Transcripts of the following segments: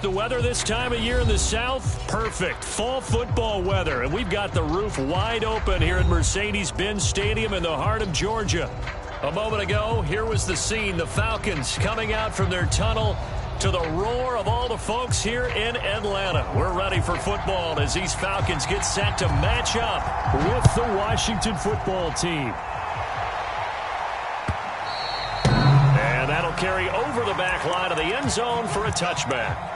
The weather this time of year in the South, perfect. Fall football weather, and we've got the roof wide open here at Mercedes-Benz Stadium in the heart of Georgia. A moment ago, here was the scene. The Falcons coming out from their tunnel to the roar of all the folks here in Atlanta. We're ready for football as these Falcons get set to match up with the Washington football team. And that'll carry over the back line of the end zone for a touchback.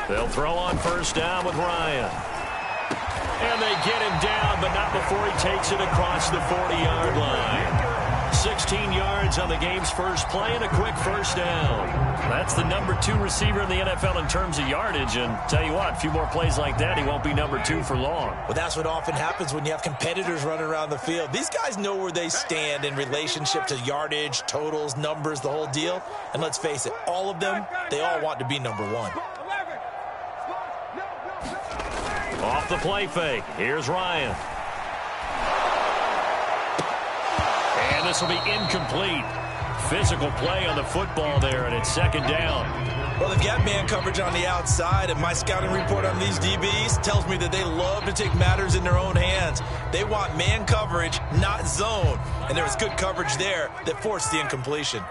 They'll throw on first down with Ryan. And they get him down, but not before he takes it across the 40-yard line. 16 yards on the game's first play and a quick first down. That's the number 2 receiver in the NFL in terms of yardage. And tell you what, a few more plays like that, he won't be number 2 for long. Well, that's what often happens when you have competitors running around the field. These guys know where they stand in relationship to yardage, totals, numbers, the whole deal. And let's face it, all of them, they all want to be number 1. Off the play fake. Here's Ryan. And this will be incomplete. Physical play on the football there, and it's second down. Well, they've got man coverage on the outside, and my scouting report on these DBs tells me that they love to take matters in their own hands. They want man coverage, not zone. And there was good coverage there that forced the incompletion.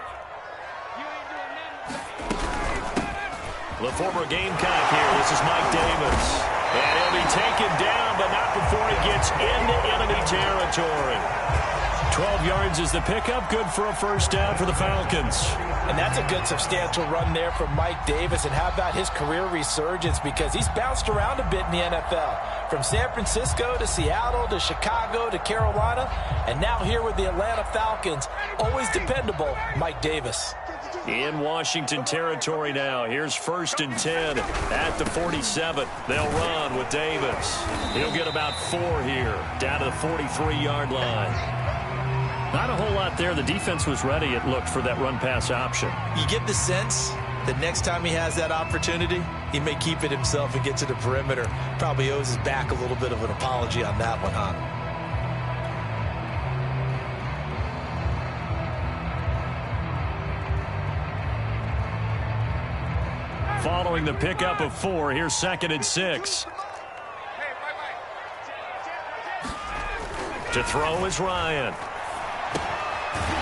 The former Gamecock here. This is Mike Davis. And he'll be taken down, but not before he gets into enemy territory. 12 yards is the pickup. Good for a first down for the Falcons. And that's a good substantial run there from Mike Davis. And how about his career resurgence? Because he's bounced around a bit in the NFL. From San Francisco to Seattle to Chicago to Carolina. And now here with the Atlanta Falcons. Always dependable, Mike Davis. In Washington territory now. Here's first and 10 at the 47. They'll run with Davis. He'll get about 4 here, down to the 43-yard line. Not a whole lot there. The defense was ready, it looked, for that run-pass option. You get the sense that next time he has that opportunity, he may keep it himself and get to the perimeter. Probably owes his back a little bit of an apology on that one, huh? Following the pickup of 4, here's second and 6. To throw is Ryan.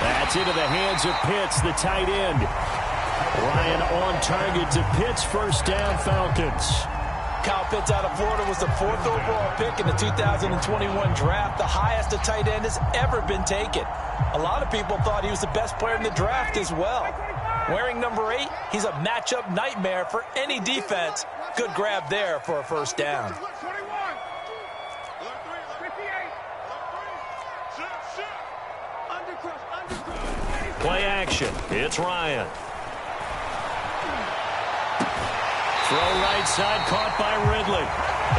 That's into the hands of Pitts, the tight end. Ryan on target to Pitts, first down, Falcons. Kyle Pitts out of Florida was the 4th overall pick in the 2021 draft, the highest a tight end has ever been taken. A lot of people thought he was the best player in the draft as well. Wearing number 8, he's a matchup nightmare for any defense. Good grab there for a first down. Play action. It's Ryan. Throw right side, caught by Ridley.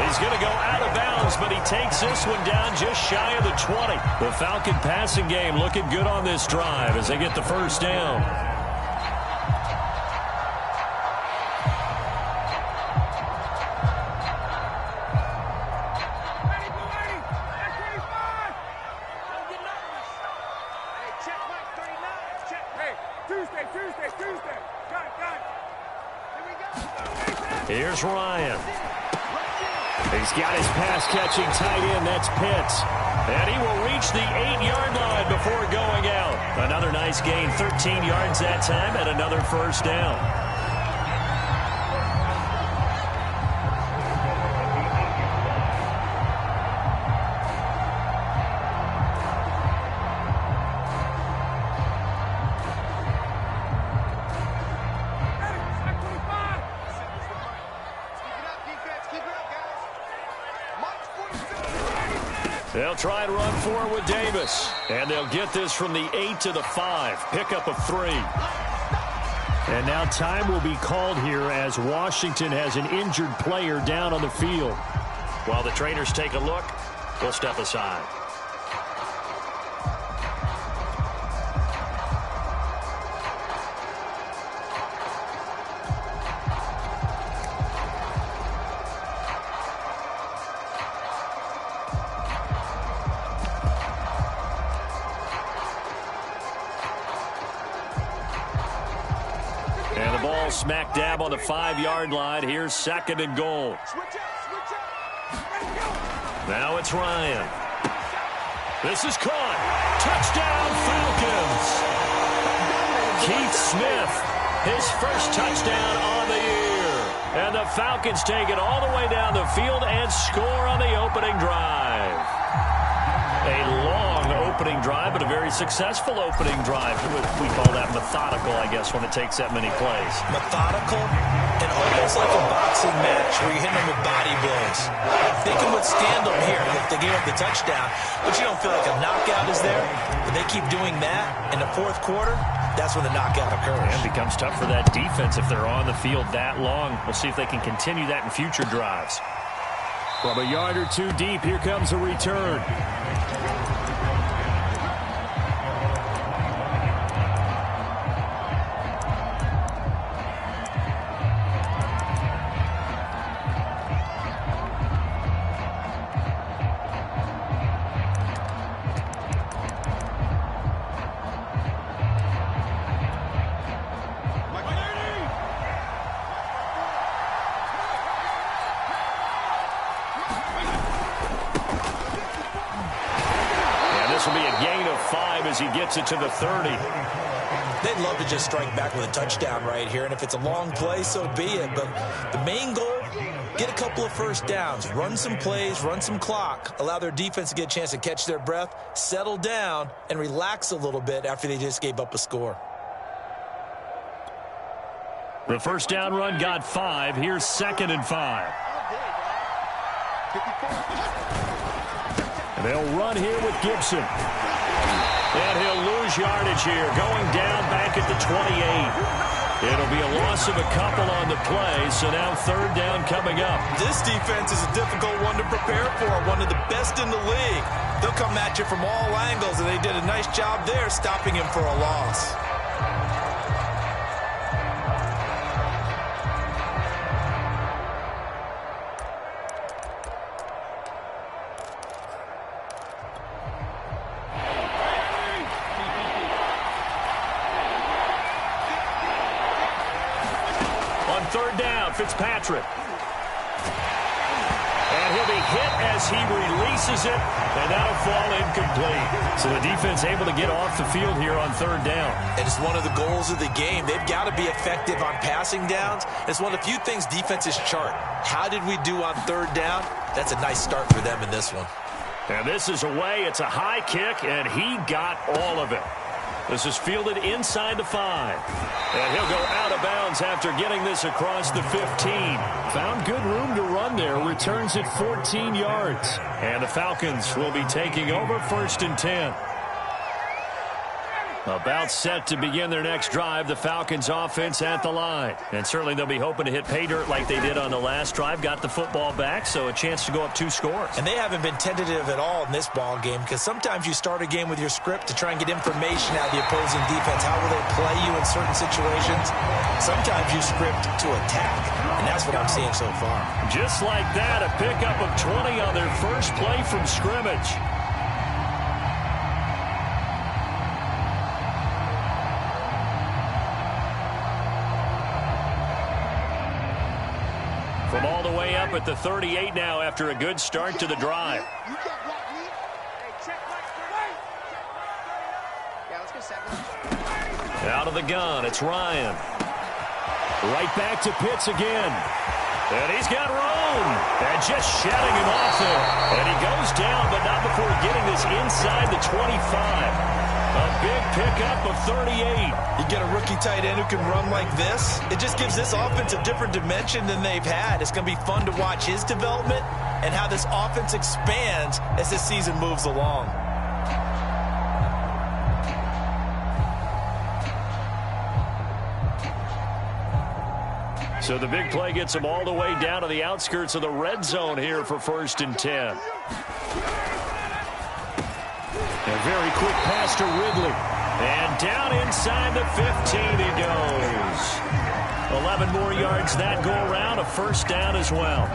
He's going to go out of bounds, but he takes this one down just shy of the 20. The Falcon passing game looking good on this drive as they get the first down. Here's Ryan. He's got his pass-catching tight end. That's Pitts. And he will reach the 8-yard line before going out. Another nice gain, 13 yards that time, and another first down. They'll try and run forward with Davis. And they'll get this from the 8 to the 5. Pickup of 3. And now time will be called here as Washington has an injured player down on the field. While the trainers take a look, we'll step aside. And the ball smack dab on the 5-yard line. Here's 2nd and goal. Now it's Ryan. This is caught. Touchdown, Falcons. Keith Smith, his first touchdown on the year. And the Falcons take it all the way down the field and score on the opening drive. A long opening drive, but a very successful opening drive. We call that methodical, I guess, when it takes that many plays. Methodical and almost like a boxing match where you hit them with body blows. They can withstand them here if they give up the touchdown, but you don't feel like a knockout is there. But they keep doing that in the 4th quarter, that's when the knockout occurs. And it becomes tough for that defense if they're on the field that long. We'll see if they can continue that in future drives. From a yard or two deep, here comes a return. Will be a gain of 5 as he gets it to the 30. They'd love to just strike back with a touchdown right here, and if it's a long play, so be it. But the main goal, get a couple of first downs, run some plays, run some clock, allow their defense to get a chance to catch their breath, settle down, and relax a little bit after they just gave up a score. The first down run got 5. Here's 2nd and 5. They'll run here with Gibson. And he'll lose yardage here, going down back at the 28. It'll be a loss of a couple on the play, so now 3rd down coming up. This defense is a difficult one to prepare for, one of the best in the league. They'll come at you from all angles, and they did a nice job there stopping him for a loss. Fitzpatrick. And he'll be hit as he releases it, and that'll fall incomplete. So the defense able to get off the field here on 3rd down. And it's one of the goals of the game. They've got to be effective on passing downs. It's one of the few things defenses chart. How did we do on 3rd down? That's a nice start for them in this one. And this is away. It's a high kick, and he got all of it. This is fielded inside the 5. And he'll go out of bounds after getting this across the 15. Found good room to run there. Returns it 14 yards. And the Falcons will be taking over 1st and 10. About set to begin their next drive. The Falcons offense at the line. And certainly they'll be hoping to hit pay dirt like they did on the last drive. Got the football back, so a chance to go up 2 scores. And they haven't been tentative at all in this ball game, because sometimes you start a game with your script to try and get information out of the opposing defense. How will they play you in certain situations? Sometimes you script to attack, and that's what I'm seeing so far. Just like that, a pickup of 20 on their first play from scrimmage. From all the way up at the 38 now after a good start to the drive. Out of the gun, it's Ryan. Right back to Pitts again. And he's got room. And just shutting him off there. And he goes down, but not before getting this inside the 25. A big pickup of 38. You get a rookie tight end who can run like this. It just gives this offense a different dimension than they've had. It's going to be fun to watch his development and how this offense expands as this season moves along. So the big play gets them all the way down to the outskirts of the red zone here for 1st and 10. A very quick pass to Ridley. And down inside the 15 he goes. 11 more yards that go around, a 1st down as well.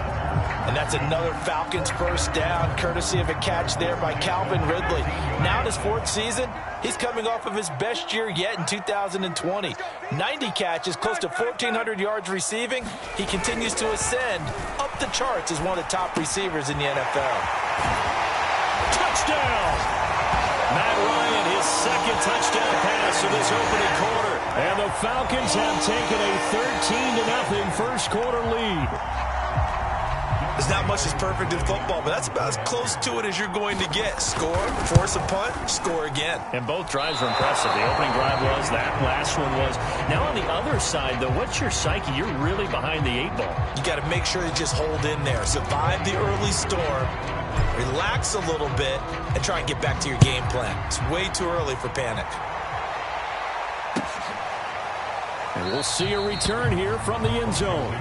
And that's another Falcons 1st down, courtesy of a catch there by Calvin Ridley. Now in his 4th season, he's coming off of his best year yet in 2020. 90 catches, close to 1,400 yards receiving. He continues to ascend up the charts as one of the top receivers in the NFL. Touchdown! Matt Ryan, his 2nd touchdown pass of this opening quarter. And the Falcons have taken a 13-0 first quarter lead. There's not much that's perfect in football, but that's about as close to it as you're going to get. Score, force a punt, score again. And both drives were impressive. The opening drive was, that last one was. Now on the other side, though, what's your psyche? You're really behind the 8 ball. You got to make sure you just hold in there. Survive the early storm, relax a little bit, and try and get back to your game plan. It's way too early for panic. And we'll see a return here from the end zone.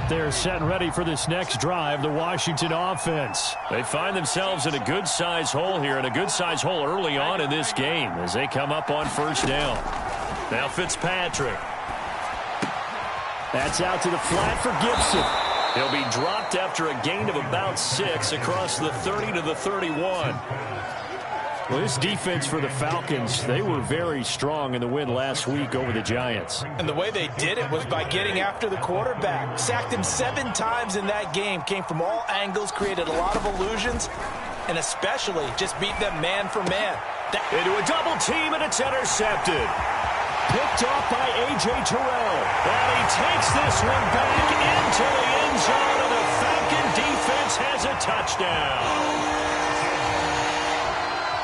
They're set and ready for this next drive, the Washington offense. They find themselves in a good-sized hole here, and a good-sized hole early on in this game as they come up on 1st down. Now Fitzpatrick. That's out to the flat for Gibson. He'll be dropped after a gain of about 6 across the 30 to the 31. Well, this defense for the Falcons, they were very strong in the win last week over the Giants. And the way they did it was by getting after the quarterback. Sacked him 7 times in that game. Came from all angles, created a lot of illusions, and especially just beat them man for man. Into a double team, and it's intercepted. Picked off by A.J. Terrell. And he takes this one back into the end zone, and the Falcon defense has a touchdown.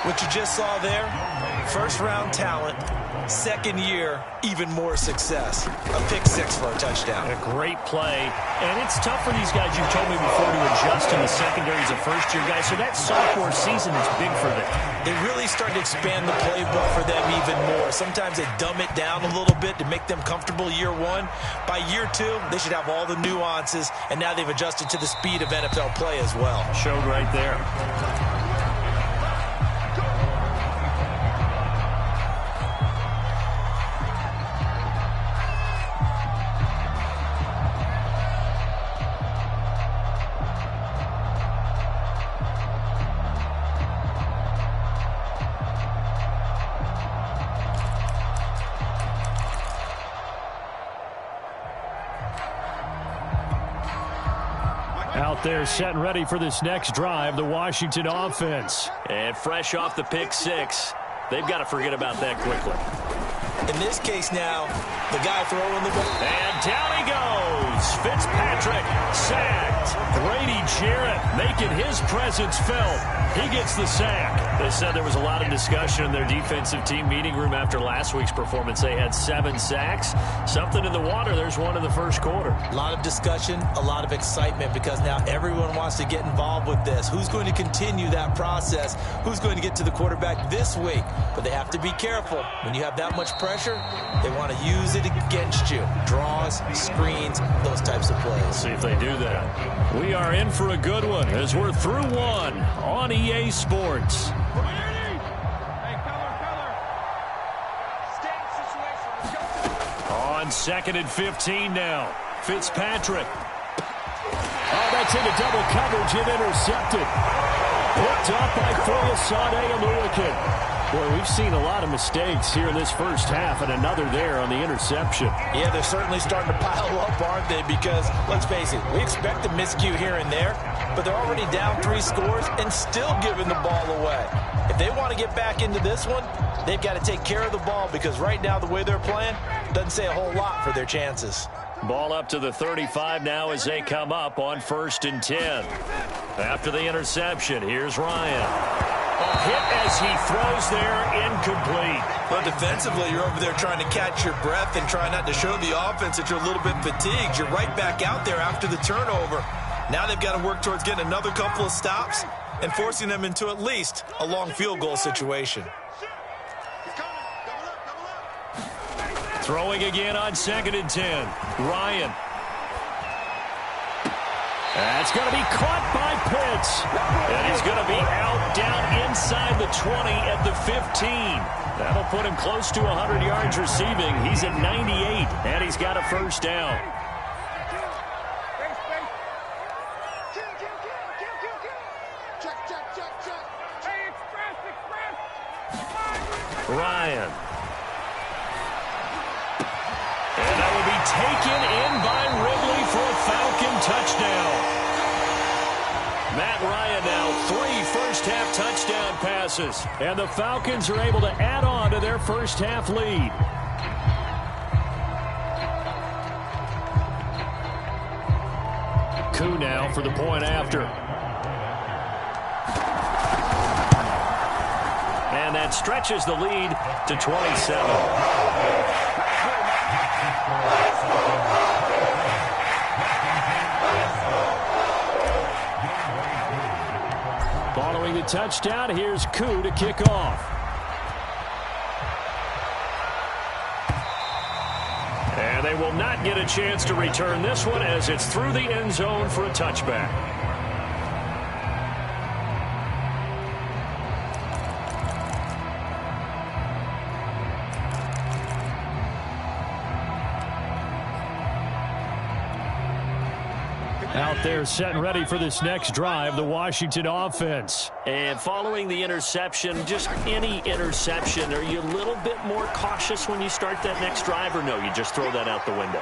What you just saw there, 1st-round talent, 2nd year, even more success. A pick-6 for a touchdown. A great play. And it's tough for these guys, you've told me before, to adjust in the secondary as a first-year guy. So that sophomore season is big for them. They really start to expand the playbook for them even more. Sometimes they dumb it down a little bit to make them comfortable year 1. By year 2, they should have all the nuances, and now they've adjusted to the speed of NFL play as well. Showed right there. Out there set and ready for this next drive, the Washington offense. And fresh off the pick-6, they've got to forget about that quickly. In this case now, the guy throwing the ball. And down he goes. Fitzpatrick sacked. Grady Jarrett making his presence felt. He gets the sack. They said there was a lot of discussion in their defensive team meeting room after last week's performance. They had 7 sacks. Something in the water. There's one in the first quarter. A lot of discussion, a lot of excitement, because now everyone wants to get involved with this. Who's going to continue that process? Who's going to get to the quarterback this week? But they have to be careful. When you have that much pressure, they want to use it against you. Draws, screens, those types of plays. See if they do that. We are in for a good one as we're through one on EA Sports. On 2nd and 15 now. Fitzpatrick. Oh, that's into double coverage and intercepted. Picked up by Foyesade Aluakin. Boy, we've seen a lot of mistakes here in this first half, and another there on the interception. Yeah, they're certainly starting to pile up, aren't they? Because, let's face it, we expect a miscue here and there, but they're already down 3 scores and still giving the ball away. If they want to get back into this one, they've got to take care of the ball, because right now the way they're playing doesn't say a whole lot for their chances. Ball up to the 35 now as they come up on 1st and 10. After the interception, here's Ryan. A hit as he throws there, incomplete. But defensively, you're over there trying to catch your breath and try not to show the offense that you're a little bit fatigued. You're right back out there after the turnover. Now they've got to work towards getting another couple of stops and forcing them into at least a long field goal situation. Throwing again on 2nd and 10. Ryan. That's going to be caught by Pitts. And he's going to be out down inside the 20 at the 15. That'll put him close to 100 yards receiving. He's at 98, and he's got a first down. Ryan. And that will be taken in by Ridley for a Falcon touchdown. Matt Ryan now 3 first-half touchdown passes. And the Falcons are able to add on to their first-half lead. Koo now for the point after. And that stretches the lead to 27. Following the touchdown, here's Koo to kick off. And they will not get a chance to return this one as it's through the end zone for a touchback. Out there set and ready for this next drive, the Washington offense. And following the interception, just any interception, are you a little bit more cautious when you start that next drive, or no, you just throw that out the window?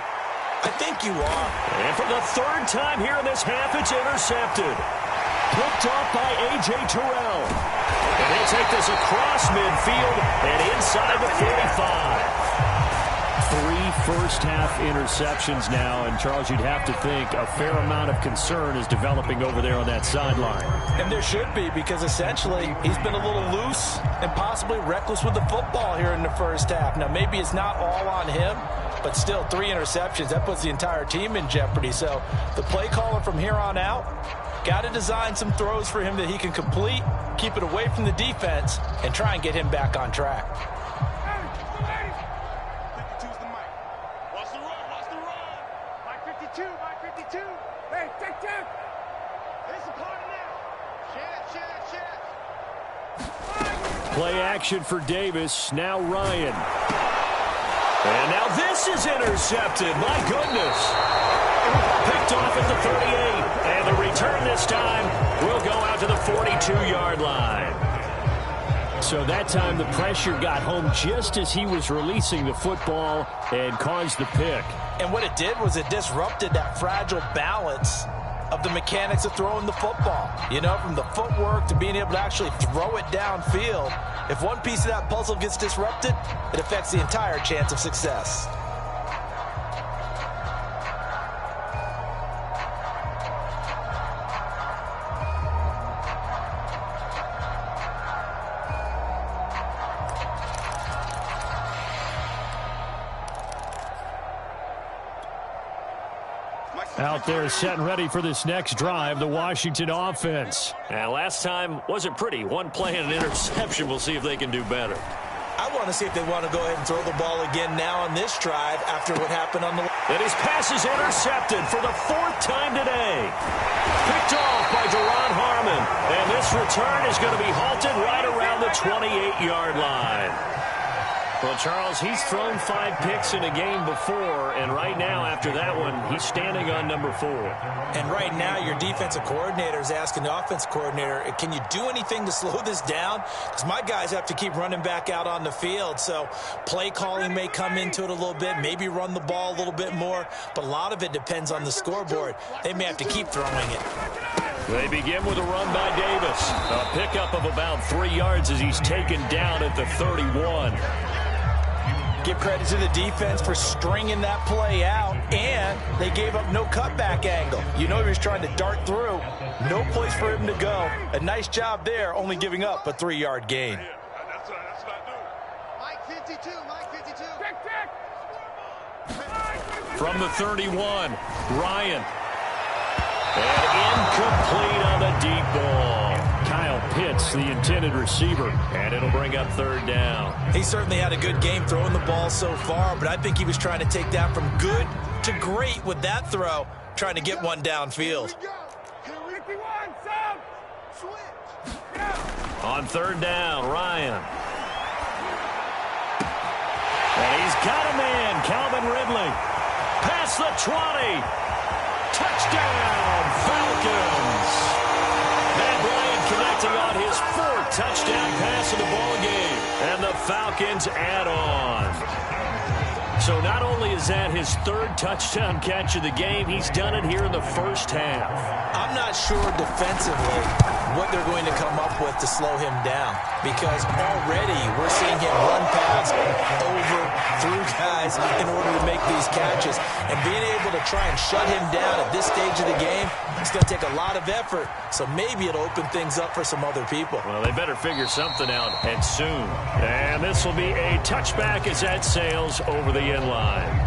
I think you are. And for the 3rd time here in this half, it's intercepted. Picked off by A.J. Terrell. And he'll take this across midfield and inside the 45. 3 first-half interceptions now, and Charles, you'd have to think a fair amount of concern is developing over there on that sideline. And there should be, because essentially he's been a little loose and possibly reckless with the football here in the first half. Now, maybe it's not all on him, but still 3 interceptions. That puts the entire team in jeopardy. So the play caller from here on out got to design some throws for him that he can complete, keep it away from the defense, and try and get him back on track. Play action for Davis. Now Ryan. And now this is intercepted. My goodness. Picked off at the 38. And the return this time will go out to the 42-yard line. So that time the pressure got home just as he was releasing the football and caused the pick. And what it did was it disrupted that fragile balance of the mechanics of throwing the football. You know, from the footwork to being able to actually throw it downfield. If one piece of that puzzle gets disrupted, it affects the entire chance of success. Out there set and ready for this next drive, the Washington offense. And last time wasn't pretty. One play and an interception. We'll see if they can do better. I want to see if they want to go ahead and throw the ball again now on this drive after what happened on the... And his pass is intercepted for the 4th time today. Picked off by Duron Harmon. And this return is going to be halted right around the 28-yard line. Well, Charles, he's thrown 5 picks in a game before, and right now, after that one, he's standing on number 4. And right now, your defensive coordinator is asking the offensive coordinator, can you do anything to slow this down? Because my guys have to keep running back out on the field, so play calling may come into it a little bit, maybe run the ball a little bit more, but a lot of it depends on the scoreboard. They may have to keep throwing it. They begin with a run by Davis. A pickup of about 3 yards as he's taken down at the 31. Give credit to the defense for stringing that play out, and they gave up no cutback angle. You know he was trying to dart through. No place for him to go. A nice job there, only giving up a 3-yard gain. From the 31, Ryan. And incomplete on the deep ball. Kyle Pitts, the intended receiver, and it'll bring up 3rd down. He certainly had a good game throwing the ball so far, but I think he was trying to take that from good to great with that throw, trying to get one downfield. On 3rd down, Ryan. And he's got a man, Calvin Ridley. Past the 20. Touchdown, Falcons. Matt Bryant connecting on his 4th touchdown pass of the ball game. And the Falcons add on. So not only is that his 3rd touchdown catch of the game, he's done it here in the first half. I'm not sure defensively what they're going to come up with to slow him down, because already we're seeing him run past, over, through guys in order to make these catches. And being able to try and shut him down at this stage of the game, it's going to take a lot of effort. So maybe it'll open things up for some other people. Well, they better figure something out, and soon. And this will be a touchback as that sails over the end line.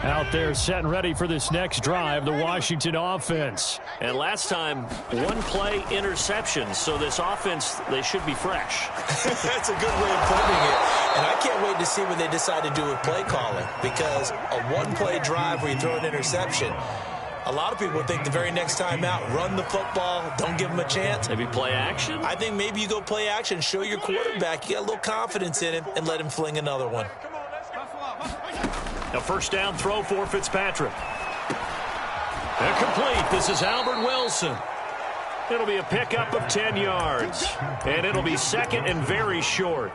Out there setting ready for this next drive, the Washington offense. And last time, 1 play interception. So this offense, they should be fresh. That's a good way of putting it. And I can't wait to see what they decide to do with play calling, because a 1-play drive where you throw an interception, a lot of people think the very next time out, run the football, don't give them a chance. Maybe play action? I think maybe you go play action, show your quarterback you got a little confidence in him, and let him fling another one. A 1st down throw for Fitzpatrick. Incomplete. This is Albert Wilson. It'll be a pickup of 10 yards. And it'll be 2nd and very short.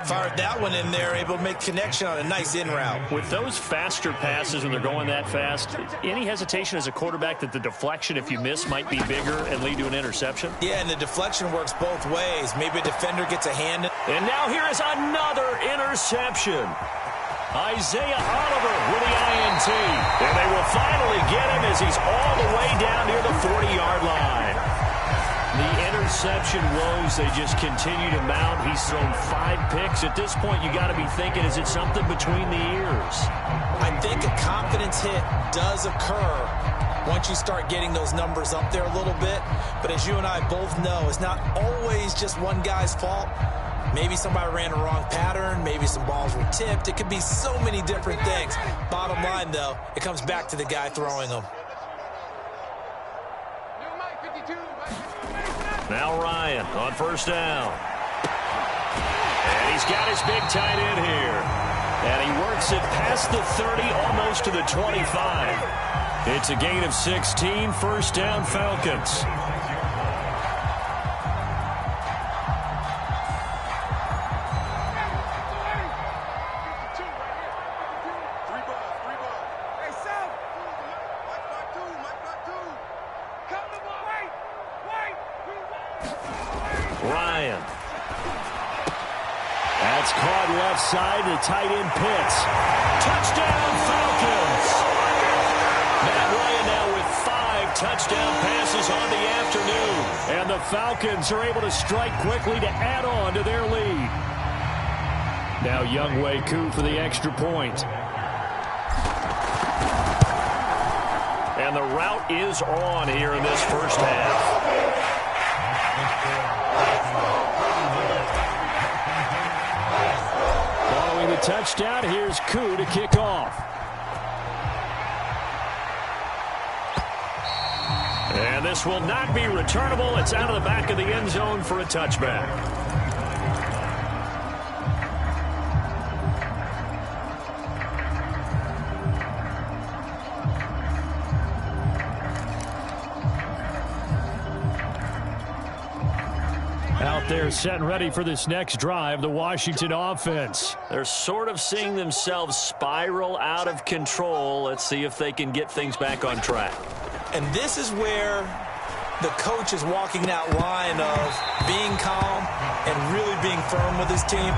Fired that one in there, able to make connection on a nice in route. With those faster passes when they're going that fast, any hesitation as a quarterback that the deflection, if you miss, might be bigger and lead to an interception? Yeah, and the deflection works both ways. Maybe a defender gets a hand. And now here is another interception. Isaiah Oliver with the INT. And they will finally get him as he's all the way down near the 40-yard line. The interception woes, they just continue to mount. He's thrown 5 picks. At this point, you got to be thinking, is it something between the ears? I think a confidence hit does occur once you start getting those numbers up there a little bit. But as you and I both know, it's not always just one guy's fault. Maybe somebody ran a wrong pattern. Maybe some balls were tipped. It could be so many different things. Bottom line, though, it comes back to the guy throwing them. Now Ryan on 1st down. And he's got his big tight end here. And he works it past the 30, almost to the 25. It's a gain of 16, 1st down Falcons. Ryan. That's caught left side to tight end Pitts. Touchdown Falcons. Matt Ryan now with 5 touchdown passes on the afternoon. And the Falcons are able to strike quickly to add on to their lead. Now Younghoe Koo for the extra point. And the route is on here in this first half. Following the touchdown, here's Koo to kick off. And this will not be returnable. It's out of the back of the end zone for a touchback. Out there setting ready for this next drive, the Washington offense. They're sort of seeing themselves spiral out of control. Let's see if they can get things back on track. And this is where the coach is walking that line of being calm and really being firm with his team.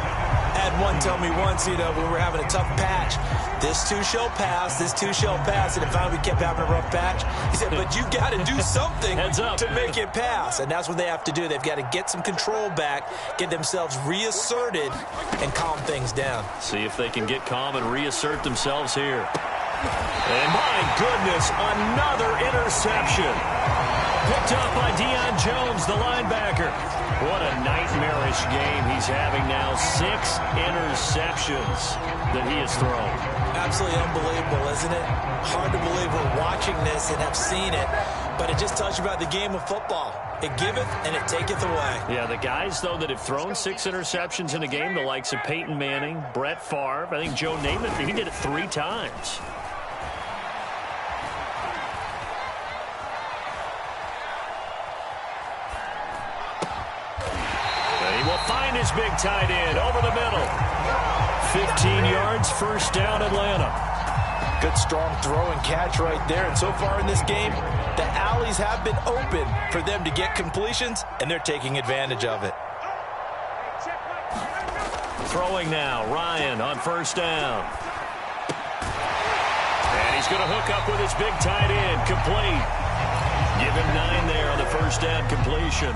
I had one tell me once, when we were having a tough patch, this too shall pass, this too shall pass, and finally we kept having a rough patch. He said, but you got to do something to make it pass, and that's what they have to do. They've got to get some control back, get themselves reasserted, and calm things down. See if they can get calm and reassert themselves here. And my goodness, another interception. Picked up by Deion Jones, the linebacker. What a nightmarish game he's having now. 6 interceptions that he has thrown. Absolutely unbelievable, isn't it? Hard to believe we're watching this and have seen it, but it just tells you about the game of football. It giveth and it taketh away. Yeah, the guys, though, that have thrown 6 interceptions in a game, the likes of Peyton Manning, Brett Favre, I think Joe Namath, he did it 3 times. Find his big tight end over the middle. 15 yards, first down, Atlanta. Good strong throw and catch right there. And so far in this game, the alleys have been open for them to get completions, and they're taking advantage of it. Throwing now, Ryan on first down. And he's going to hook up with his big tight end, complete. Give him 9 there on the first down completion.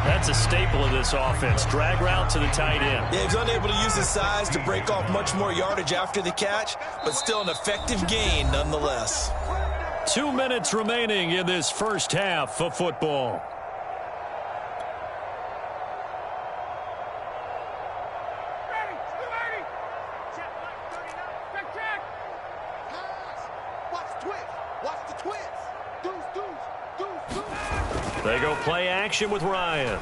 That's a staple of this offense. Drag route to the tight end. Yeah, he's unable to use his size to break off much more yardage after the catch, but still an effective gain nonetheless. 2 minutes remaining in this first half of football. They go play action with Ryan.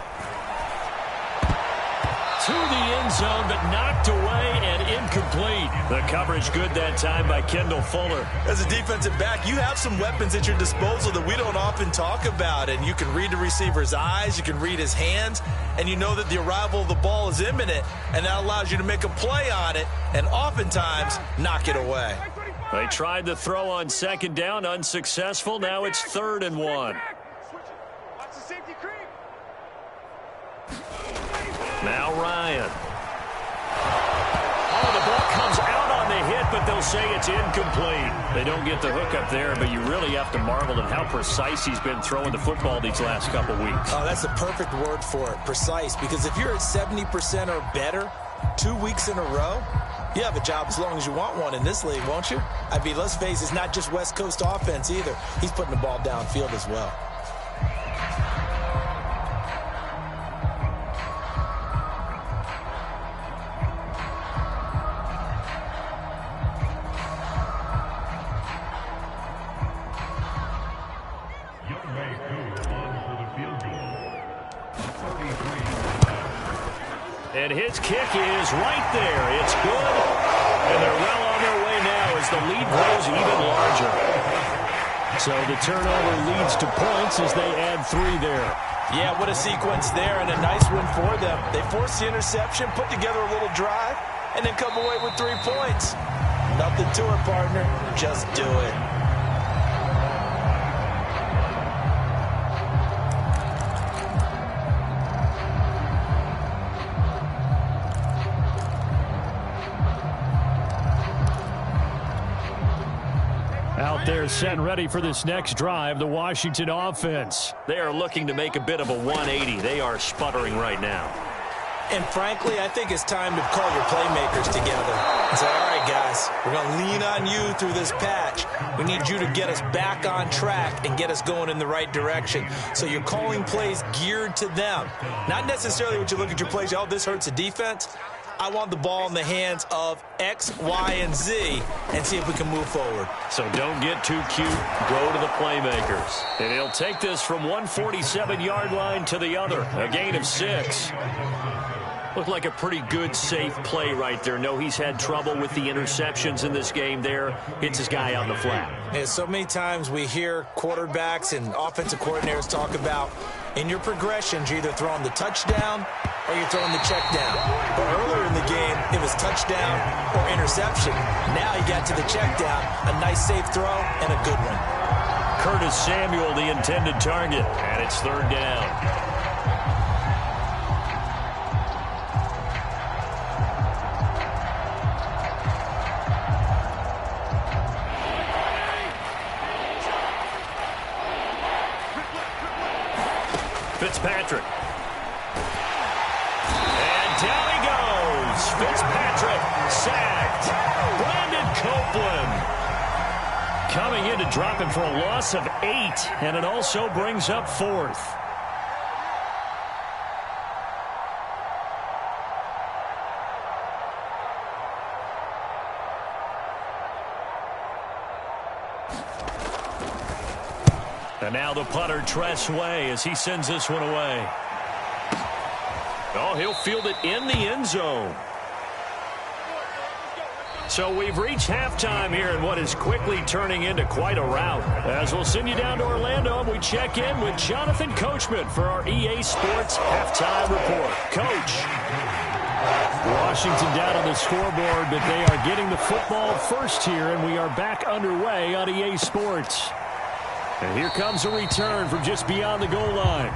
To the end zone, but knocked away and incomplete. The coverage good that time by Kendall Fuller. As a defensive back, you have some weapons at your disposal that we don't often talk about. And you can read the receiver's eyes, you can read his hands, and you know that the arrival of the ball is imminent, and that allows you to make a play on it and oftentimes knock it away. They tried the throw on second down, unsuccessful. Now it's 3rd and 1. Now Ryan. Oh, the ball comes out on the hit, but they'll say it's incomplete. They don't get the hook up there, but you really have to marvel at how precise he's been throwing the football these last couple weeks. Oh, that's the perfect word for it, precise, because if you're at 70% or better 2 weeks in a row, you have a job as long as you want one in this league, won't you? I mean, let's face it, it's not just West Coast offense either. He's putting the ball downfield as well. And his kick is right there. It's good. And they're well on their way now as the lead grows even larger. So the turnover leads to points as they add 3 there. Yeah, what a sequence there and a nice one for them. They forced the interception, put together a little drive, and then come away with 3 points. Nothing to it, partner. Just do it. Out there set and ready for this next drive, the Washington offense. They are looking to make a bit of a 180. They are sputtering right now. And frankly, I think it's time to call your playmakers together and say, all right, guys, we're going to lean on you through this patch. We need you to get us back on track and get us going in the right direction. So you're calling plays geared to them. Not necessarily what you look at your plays, oh, this hurts the defense. I want the ball in the hands of X, Y, and Z and see if we can move forward. So don't get too cute. Go to the playmakers. And he'll take this from 147-yard line to the other. A gain of 6. Looked like a pretty good, safe play right there. No, he's had trouble with the interceptions in this game there. Hits his guy out in the flat. Yeah, so many times we hear quarterbacks and offensive coordinators talk about in your progressions, you're either throwing the touchdown or you're throwing the check down. But earlier in the game, it was touchdown or interception. Now he got to the check down, a nice safe throw and a good one. Curtis Samuel, the intended target, and it's third down. Fitzpatrick. And down he goes. Fitzpatrick sacked. Brandon Copeland coming in to drop him for a loss of 8, and it also brings up 4th. And now the punter, Tress Way, as he sends this one away. Oh, he'll field it in the end zone. So we've reached halftime here in what is quickly turning into quite a rout. As we'll send you down to Orlando, we check in with Jonathan Coachman for our EA Sports Halftime Report. Coach. Washington down on the scoreboard, but they are getting the football first here, and we are back underway on EA Sports. And here comes a return from just beyond the goal line.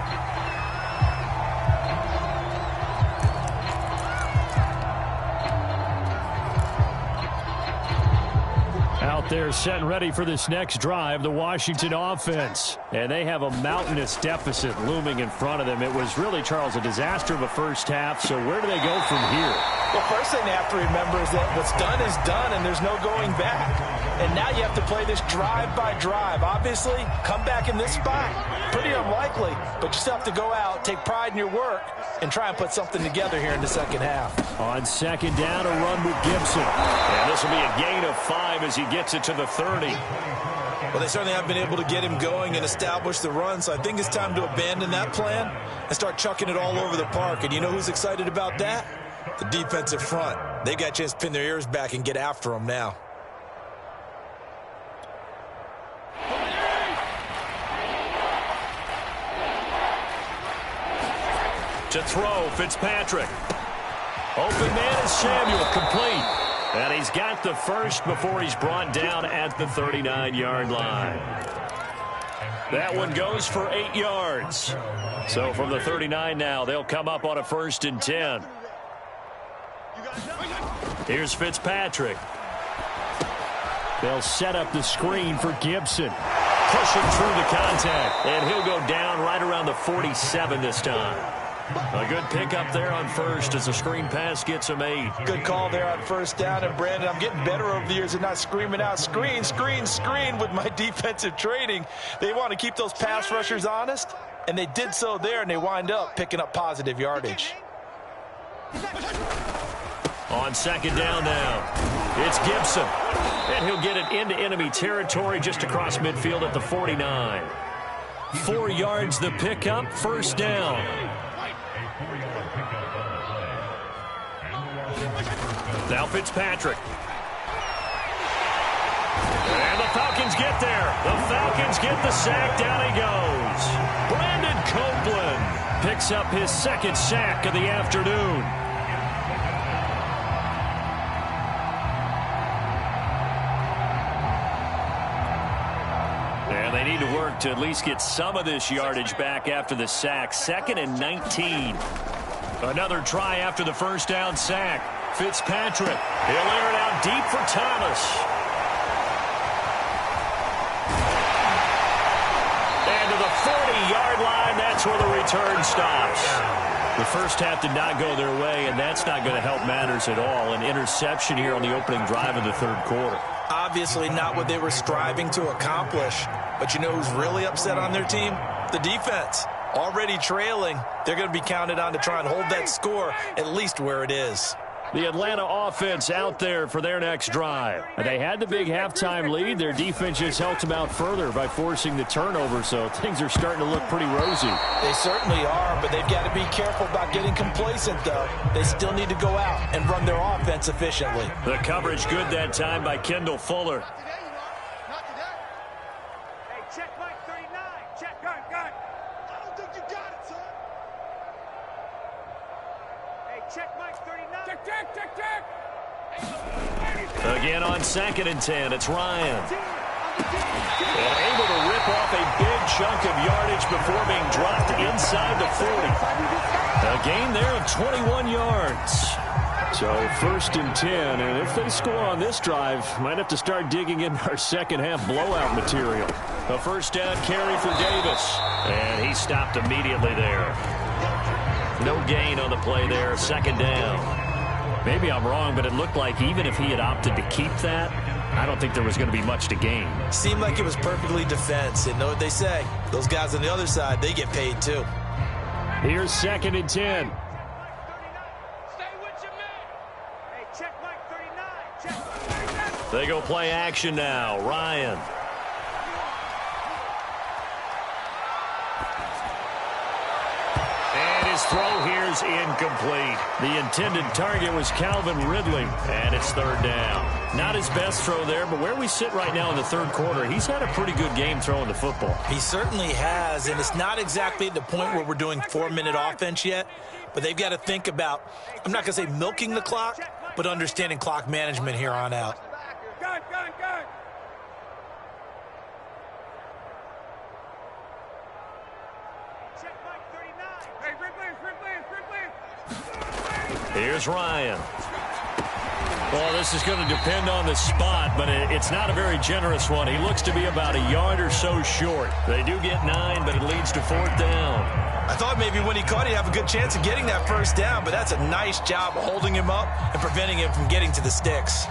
Out there set and ready for this next drive, the Washington offense. And they have a mountainous deficit looming in front of them. It was really, Charles, a disaster of a first half. So where do they go from here? Well, first thing they have to remember is that what's done is done, and there's no going back. And now you have to play this drive by drive. Obviously, come back in this spot. Pretty unlikely, but you still have to go out, take pride in your work, and try and put something together here in the second half. On second down, a run with Gibson. And this will be a gain of 5 as he gets it to the 30. Well, they certainly have been able to get him going and establish the run, so I think it's time to abandon that plan and start chucking it all over the park. And you know who's excited about that? The defensive front. They got a chance to pin their ears back and get after him now. To throw, Fitzpatrick. Open man is Samuel, complete. And he's got the first before he's brought down at the 39-yard line. That one goes for 8 yards. So from the 39 now, they'll come up on a 1st and 10. Here's Fitzpatrick. They'll set up the screen for Gibson. Pushing through the contact. And he'll go down right around the 47 this time. A good pickup there on first as the screen pass gets him 8. Good call there on first down. And, Brandon, I'm getting better over the years and not screaming out, screen, screen, screen with my defensive training. They want to keep those pass rushers honest, and they did so there, and they wind up picking up positive yardage. On second down now, it's Gibson. And he'll get it into enemy territory just across midfield at the 49. 4 yards the pickup, first down. Now Fitzpatrick. And the Falcons get there. The Falcons get the sack. Down he goes. Brandon Copeland picks up his 2nd sack of the afternoon. And they need to work to at least get some of this yardage back after the sack. 2nd and 19. Another try after the first down sack. Fitzpatrick. He'll air it out deep for Thomas. And to the 40-yard line, that's where the return stops. The first half did not go their way, and that's not going to help matters at all. An interception here on the opening drive of the 3rd quarter. Obviously not what they were striving to accomplish. But you know who's really upset on their team? The defense. Already trailing. They're going to be counted on to try and hold that score at least where it is. The Atlanta offense out there for their next drive. They had the big halftime lead. Their defense just helped them out further by forcing the turnover, so things are starting to look pretty rosy. They certainly are, but they've got to be careful about getting complacent, though. They still need to go out and run their offense efficiently. The coverage good that time by Kendall Fuller. Hey, check Mike 39. Check, gun. I don't think you got it, son. Hey, check Mike 39. Check. Again on 2nd and 10, it's Ryan. And able to rip off a big chunk of yardage before being dropped inside the 40. A gain there of 21 yards. So 1st and 10, and if they score on this drive, might have to start digging in our second half blowout material. A first down carry for Davis, and he stopped immediately there. No gain on the play there, 2nd down. Maybe I'm wrong, but it looked like even if he had opted to keep that, I don't think there was going to be much to gain. Seemed like it was perfectly defense. And know what they say? Those guys on the other side, they get paid too. Here's 2nd and 10. Stay with your man. Hey, check Mike 39. Check. They go play action now. Ryan. And his throw here is incomplete. The intended target was Calvin Ridley, and it's 3rd down. Not his best throw there, but where we sit right now in the 3rd quarter, he's had a pretty good game throwing the football. He certainly has, and it's not exactly at the point where we're doing 4-minute offense yet, but they've got to think about, I'm not going to say milking the clock, but understanding clock management here on out. Gun. Check Mike 39. Hey, Ridley. Here's Ryan. Well, this is going to depend on the spot, but it's not a very generous one. He looks to be about a yard or so short. They do get 9, but it leads to 4th down. I thought maybe when he caught it, he'd have a good chance of getting that 1st down, but that's a nice job of holding him up and preventing him from getting to the sticks.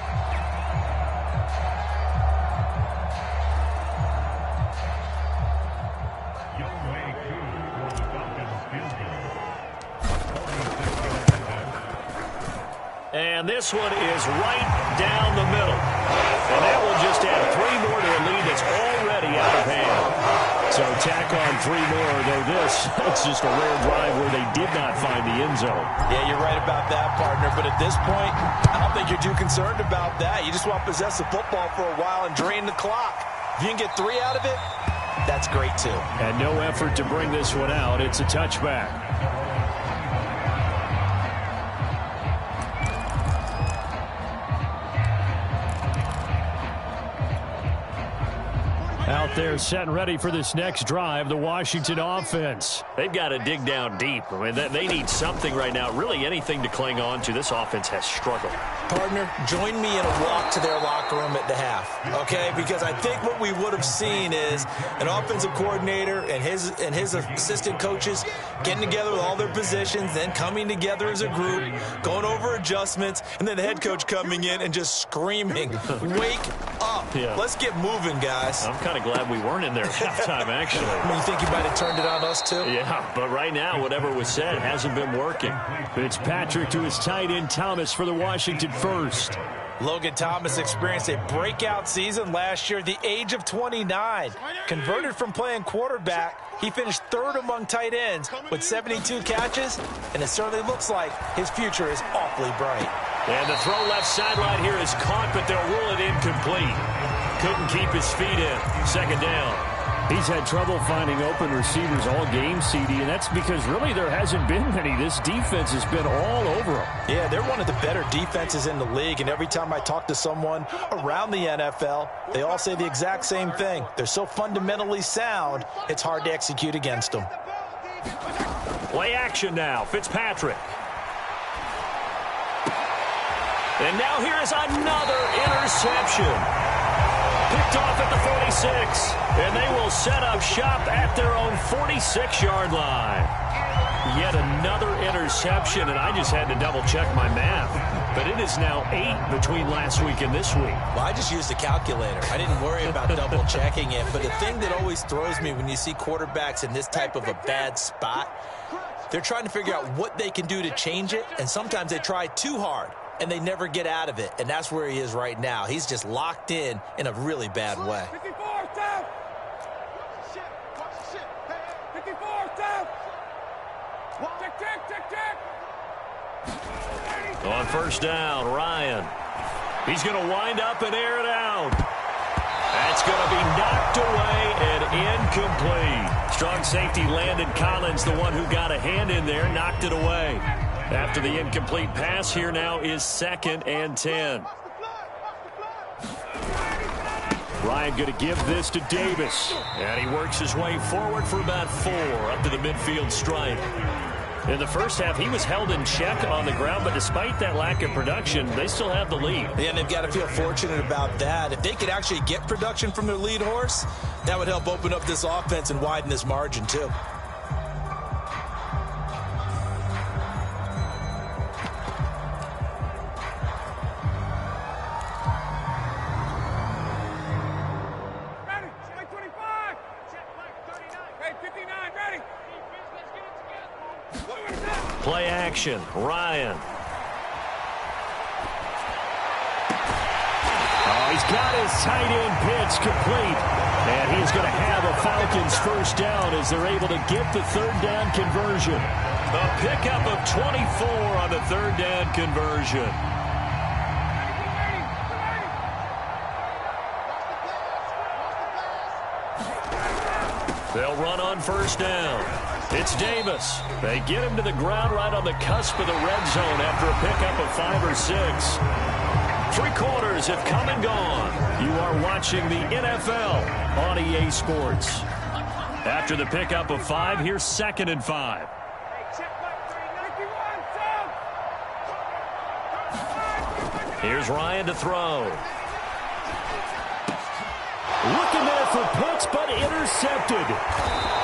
And this one is right down the middle. And that will just add 3 more to a lead that's already out of hand. So tack on 3 more, though it's just a rare drive where they did not find the end zone. Yeah, you're right about that, partner. But at this point, I don't think you're too concerned about that. You just want to possess the football for a while and drain the clock. If you can get 3 out of it, that's great too. And no effort to bring this one out. It's a touchback. Out there set and ready for this next drive, the Washington offense. They've got to dig down deep. I mean, they need something right now, really anything to cling on to. This offense has struggled. Partner, join me in a walk to their locker room at the half, okay? Because I think what we would have seen is an offensive coordinator and his assistant coaches getting together with all their positions, then coming together as a group, going over adjustments, and then the head coach coming in and just screaming, wake up. Yeah. Let's get moving, guys. I'm kind of glad we weren't in there at halftime, actually. You think you might have turned it on us, too? Yeah, but right now, whatever was said hasn't been working. Fitzpatrick to his tight end, Thomas, for the Washington first. Logan Thomas experienced a breakout season last year at the age of 29. Converted from playing quarterback, he finished 3rd among tight ends with 72 catches, and it certainly looks like his future is awfully bright. And the throw left sideline here is caught, but they'll rule it incomplete. Couldn't keep his feet in. 2nd down. He's had trouble finding open receivers all game, CD, and that's because really there hasn't been many. This defense has been all over him. Yeah, they're one of the better defenses in the league, and every time I talk to someone around the NFL, they all say the exact same thing. They're so fundamentally sound, it's hard to execute against them. Play action now. Fitzpatrick. And now here is another interception. Picked off at the 46, and they will set up shop at their own 46-yard line. Yet another interception, and I just had to double-check my math. But it is now 8 between last week and this week. Well, I just used a calculator. I didn't worry about double-checking it. But the thing that always throws me when you see quarterbacks in this type of a bad spot, they're trying to figure out what they can do to change it, and sometimes they try too hard. and they never get out of it. And that's where he is right now. He's just locked in a really bad way. 54, stop! Watch the shit. 54, stop! Tick. On first down, Ryan. He's going to wind up and air it out. That's going to be knocked away and incomplete. Strong safety Landon Collins, the one who got a hand in there, knocked it away. After the incomplete pass, here now is 2nd and 10. Ryan going to give this to Davis. And he works his way forward for about 4 up to the midfield stripe. In the first half, he was held in check on the ground, but despite that lack of production, they still have the lead. Yeah, and they've got to feel fortunate about that. If they could actually get production from their lead horse, that would help open up this offense and widen this margin, too. Ready, check 25. Check 39. Hey, 59, ready. Play action, Ryan. Oh, he's got his tight end pitch complete. And he's going to have a Falcons first down as they're able to get the 3rd down conversion. A pickup of 24 on the 3rd down conversion. They'll run on first down. It's Davis. They get him to the ground right on the cusp of the red zone after a pickup of 5 or 6. 3 quarters have come and gone. You are watching the NFL on EA Sports. After the pickup of 5, here's 2nd and 5. Here's Ryan to throw. Looking there for Pitts, but intercepted.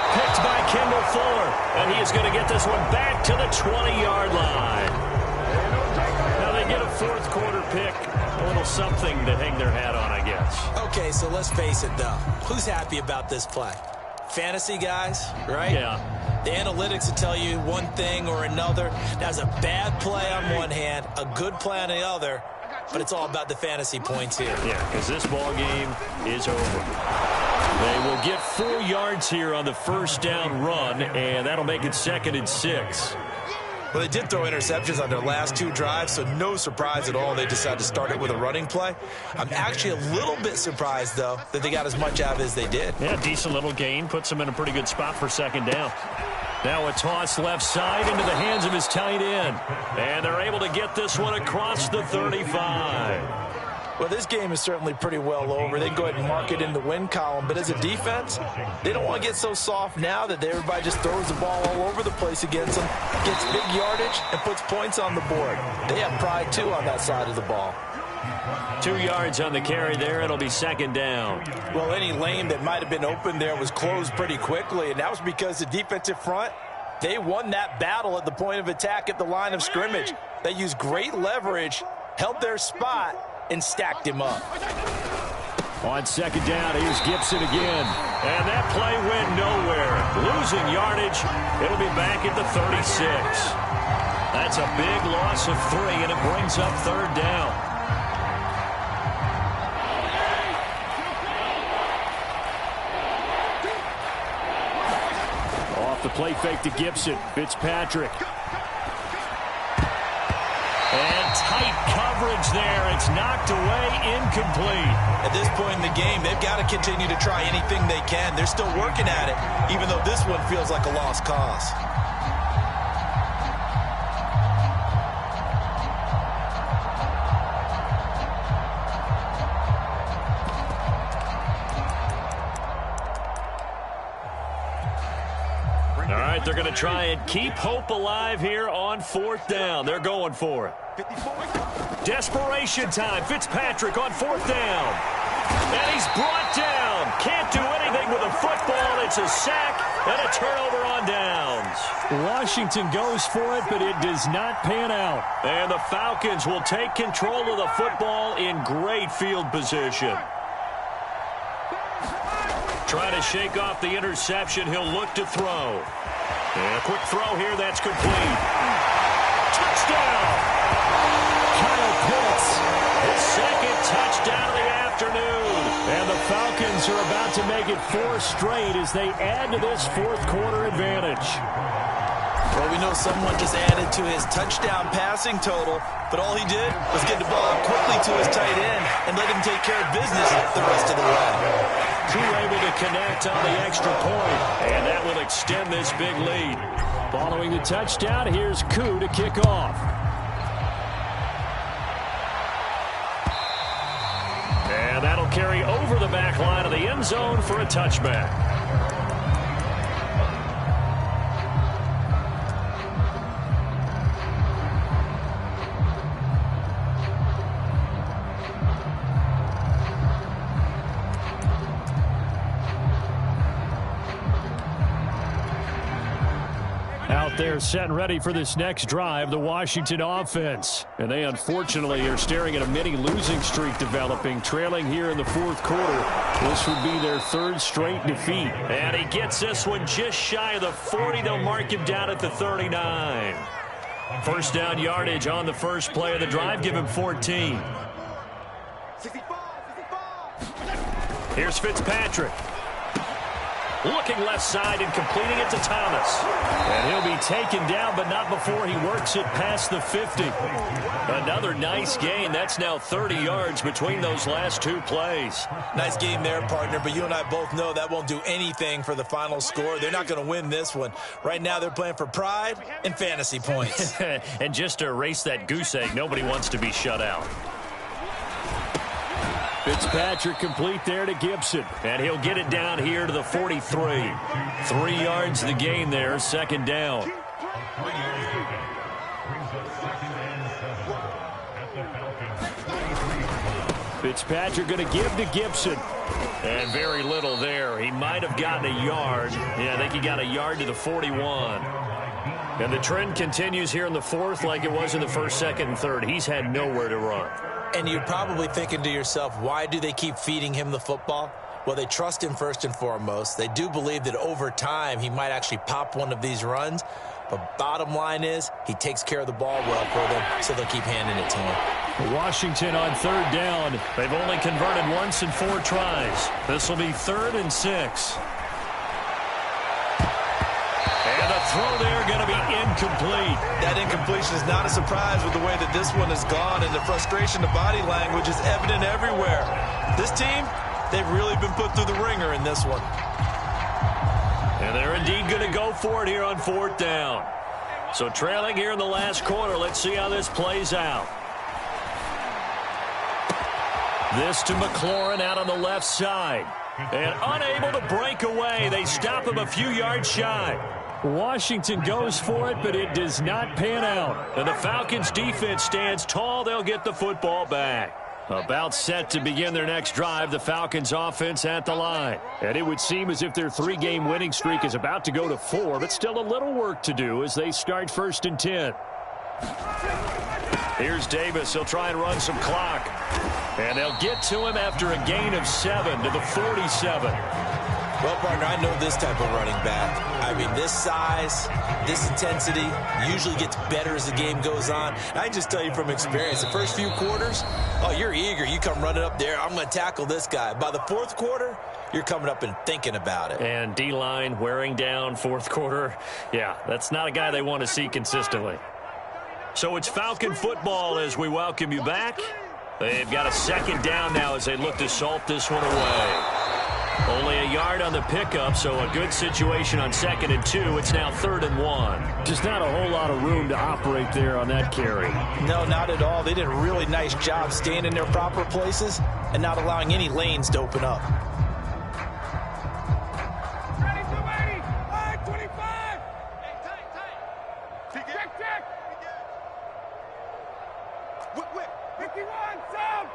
Picked by Kendall Fuller, and he is going to get this one back to the 20-yard line. Now they get a 4th quarter pick, a little something to hang their hat on, I guess. Okay, so let's face it, though. Who's happy about this play? Fantasy guys, right? Yeah. The analytics will tell you one thing or another. That's a bad play on one hand, a good play on the other, but it's all about the fantasy points here. Yeah, because this ball game is over. They will get 4 yards here on the first down run, and that'll make it 2nd and 6. Well, they did throw interceptions on their last 2 drives, so no surprise at all they decided to start it with a running play. I'm actually a little bit surprised, though, that they got as much out of it as they did. Yeah, decent little gain. Puts them in a pretty good spot for 2nd down. Now a toss left side into the hands of his tight end. And they're able to get this one across the 35. Well, this game is certainly pretty well over. They can go ahead and mark it in the win column. But as a defense, they don't want to get so soft now that everybody just throws the ball all over the place against them, gets big yardage, and puts points on the board. They have pride, too, on that side of the ball. 2 yards on the carry there. It'll be 2nd down. Well, any lane that might have been open there was closed pretty quickly, and that was because the defensive front, they won that battle at the point of attack at the line of scrimmage. They used great leverage, held their spot, and stacked him up. On 2nd down, here's Gibson again. And that play went nowhere. Losing yardage. It'll be back at the 36. That's a big loss of 3, and it brings up 3rd down. Off the play fake to Gibson. Fitzpatrick. And tight coverage there. It's knocked away, incomplete. At this point in the game, they've got to continue to try anything they can. They're still working at it, even though this one feels like a lost cause. All right, they're going to try and keep hope alive here on 4th down. They're going for it. Desperation time. Fitzpatrick on 4th down. And he's brought down. Can't do anything with a football. It's a sack and a turnover on downs. Washington goes for it, but it does not pan out. And the Falcons will take control of the football in great field position. Trying to shake off the interception. He'll look to throw. And a quick throw here. That's complete. Touchdown! Kyle Falcons are about to make it 4 straight as they add to this fourth quarter advantage. Well, we know someone just added to his touchdown passing total, but all he did was get the ball out quickly to his tight end and let him take care of business the rest of the way. Two able to connect on the extra point, and that will extend this big lead. Following the touchdown, here's Koo to kick off. And that'll carry over the back line of the end zone for a touchback. They're set and ready for this next drive, the Washington offense. And they unfortunately are staring at a mini losing streak developing, trailing here in the fourth quarter. This would be their 3rd straight defeat. And he gets this one just shy of the 40. They'll mark him down at the 39. First down yardage on the first play of the drive. Give him 14. Here's Fitzpatrick. Looking left side and completing it to Thomas. And he'll be taken down, but not before he works it past the 50. Another nice gain. That's now 30 yards between those last 2 plays. Nice game there, partner, but you and I both know that won't do anything for the final score. They're not going to win this one. Right now they're playing for pride and fantasy points. And just to erase that goose egg, nobody wants to be shut out. Fitzpatrick complete there to Gibson. And he'll get it down here to the 43. 3 yards the gain there, second down. Fitzpatrick going to give to Gibson. And very little there. He might have gotten a yard. Yeah, I think he got a yard to the 41. And the trend continues here in the fourth like it was in the first, second, and third. He's had nowhere to run. And you're probably thinking to yourself, why do they keep feeding him the football? Well, they trust him first and foremost. They do believe that over time he might actually pop one of these runs. But bottom line is he takes care of the ball well for them, so they'll keep handing it to him. Washington on third down. They've only converted once in 4 tries. This will be 3rd and 6. And the throw there going to be incomplete. That incompletion is not a surprise with the way that this one has gone, and the frustration, the body language is evident everywhere. This team, they've really been put through the ringer in this one. And they're indeed going to go for it here on 4th down. So trailing here in the last quarter, let's see how this plays out. This to McLaurin out on the left side. And unable to break away. They stop him a few yards shy. Washington goes for it, but it does not pan out. And the Falcons' defense stands tall. They'll get the football back. About set to begin their next drive, the Falcons' offense at the line. And it would seem as if their 3-game winning streak is about to go to 4, but still a little work to do as they start 1st and 10. Here's Davis. He'll try and run some clock. And they'll get to him after a gain of 7 to the 47. Well, partner, I know this type of running back. I mean, this size, this intensity usually gets better as the game goes on. And I can just tell you from experience, the first few quarters, oh, you're eager. You come running up there, I'm going to tackle this guy. By the 4th quarter, you're coming up and thinking about it. And D-line wearing down 4th quarter. Yeah, that's not a guy they want to see consistently. So it's Falcon football as we welcome you back. They've got a 2nd down now as they look to salt this one away. Only a yard on the pickup, so a good situation on 2nd and 2. It's now 3rd and 1. Just not a whole lot of room to operate there on that carry. No, not at all. They did a really nice job staying in their proper places and not allowing any lanes to open up. Ready, 280, 525. Hey, tight. Check. Whip. 51, sound.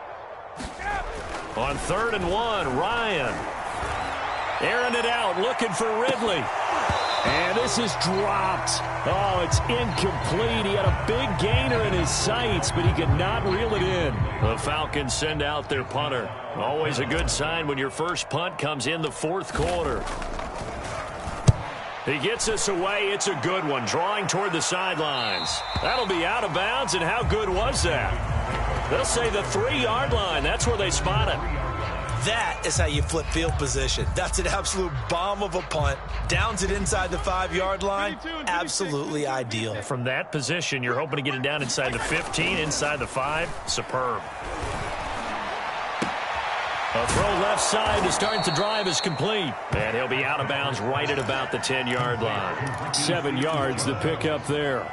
Get up. On 3rd and 1, Ryan. Airing it out, looking for Ridley. And this is dropped. Oh, it's incomplete. He had a big gainer in his sights, but he could not reel it in. The Falcons send out their punter. Always a good sign when your first punt comes in the 4th quarter. He gets us away. It's a good one, drawing toward the sidelines. That'll be out of bounds, and how good was that? They'll say the 3-yard line. That's where they spot it. That is how you flip field position. That's an absolute bomb of a punt. Downs it inside the 5-yard line. Absolutely ideal. From that position, you're hoping to get it down inside the 15, inside the 5. Superb. A throw left side to start the drive is complete. And he'll be out of bounds right at about the 10-yard line. 7 yards the pickup there.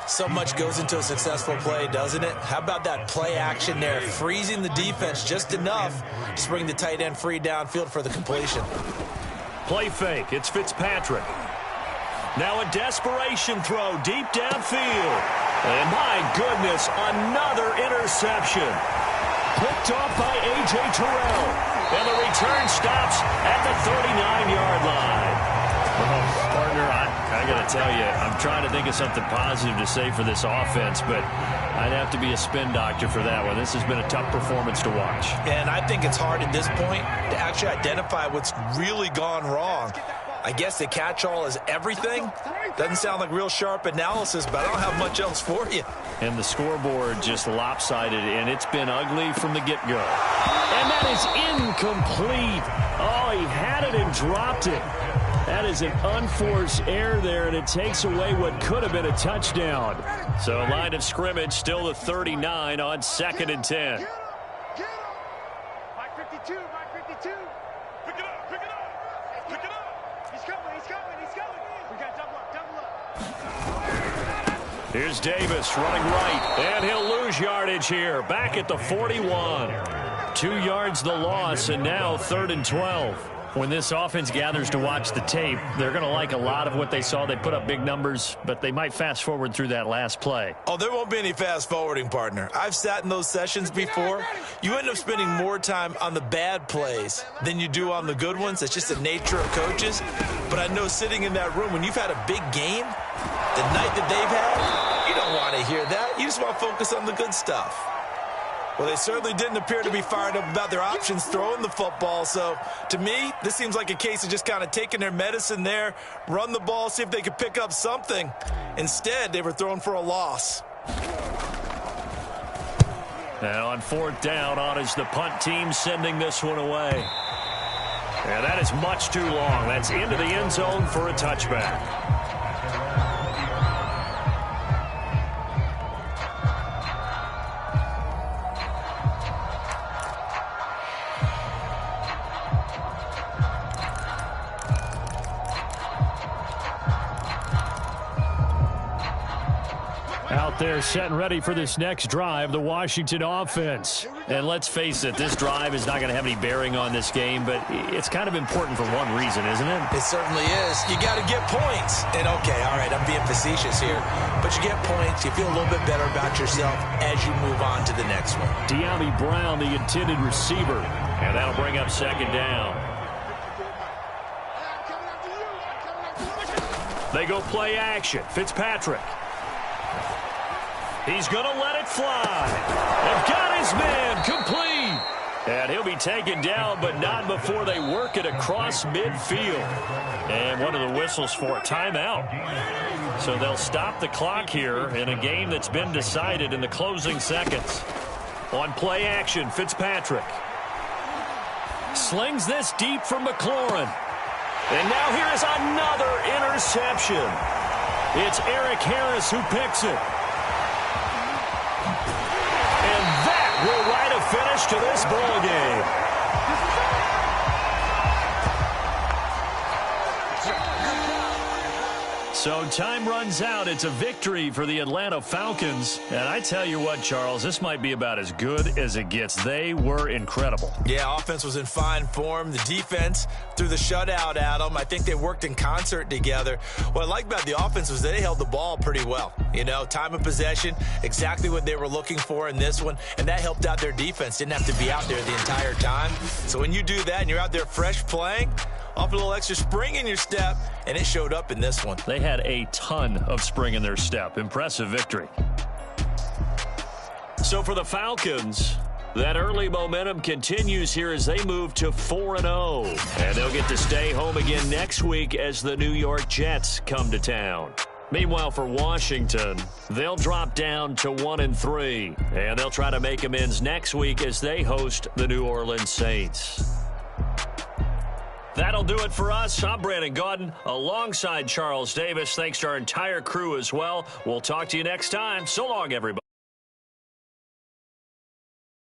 So much goes into a successful play, doesn't it? How about that play action there, freezing the defense just enough to bring the tight end free downfield for the completion. Play fake. It's Fitzpatrick. Now a desperation throw deep downfield. And my goodness, another interception. Picked off by A.J. Terrell. And the return stops at the 39-yard line. Partner, I got to tell you, I'm trying to think of something positive to say for this offense, but I'd have to be a spin doctor for that one. This has been a tough performance to watch. And I think it's hard at this point to actually identify what's really gone wrong. I guess the catch-all is everything. Doesn't sound like real sharp analysis, but I don't have much else for you. And the scoreboard just lopsided, and it's been ugly from the get-go. And that is incomplete. Oh, he had it and dropped it. That is an unforced error there, and it takes away what could have been a touchdown. So line of scrimmage still the 39 on 2nd and 10. 552, 552. Pick it up, pick it up, pick it up. He's coming. We got double up. Here's Davis running right, and he'll lose yardage here. Back at the 41. 2 yards the loss, and now 3rd and 12. When this offense gathers to watch the tape, they're going to like a lot of what they saw. They put up big numbers, but they might fast forward through that last play. Oh, there won't be any fast forwarding, partner. I've sat in those sessions before. You end up spending more time on the bad plays than you do on the good ones. It's just the nature of coaches. But I know sitting in that room, when you've had a big game, the night that they've had, you don't want to hear that. You just want to focus on the good stuff. Well, they certainly didn't appear to be fired up about their options throwing the football. So, to me, this seems like a case of just kind of taking their medicine there, run the ball, see if they could pick up something. Instead, they were throwing for a loss. Now on 4th down, on is the punt team sending this one away. And that is much too long. That's into the end zone for a touchback. Out there set and ready for this next drive, the Washington offense. And let's face it, this drive is not going to have any bearing on this game, but it's kind of important for one reason, isn't it? It certainly is. You got to get points. And, okay, all right, I'm being facetious here, but you get points, you feel a little bit better about yourself as you move on to the next one. De'Ami Brown, the intended receiver, and that'll bring up 2nd down. They go play action. Fitzpatrick. He's going to let it fly. They've got his man complete. And he'll be taken down, but not before they work it across midfield. And one of the whistles for a timeout. So they'll stop the clock here in a game that's been decided in the closing seconds. On play action, Fitzpatrick. Slings this deep from McLaurin. And now here is another interception. It's Eric Harris who picks it. Will write a finish to this ball game. So time runs out. It's a victory for the Atlanta Falcons. And I tell you what, Charles, this might be about as good as it gets. They were incredible. Yeah, offense was in fine form. The defense threw the shutout at them. I think they worked in concert together. What I like about the offense was they held the ball pretty well. You know, time of possession, exactly what they were looking for in this one. And that helped out their defense. Didn't have to be out there the entire time. So when you do that and you're out there fresh playing, off a little extra spring in your step, and it showed up in this one. They had a ton of spring in their step. Impressive victory. So for the Falcons, that early momentum continues here as they move to 4-0. And they'll get to stay home again next week as the New York Jets come to town. Meanwhile, for Washington, they'll drop down to 1-3, and they'll try to make amends next week as they host the New Orleans Saints. That'll do it for us. I'm Brandon Gaudin alongside Charles Davis. Thanks to our entire crew as well. We'll talk to you next time. So long, everybody.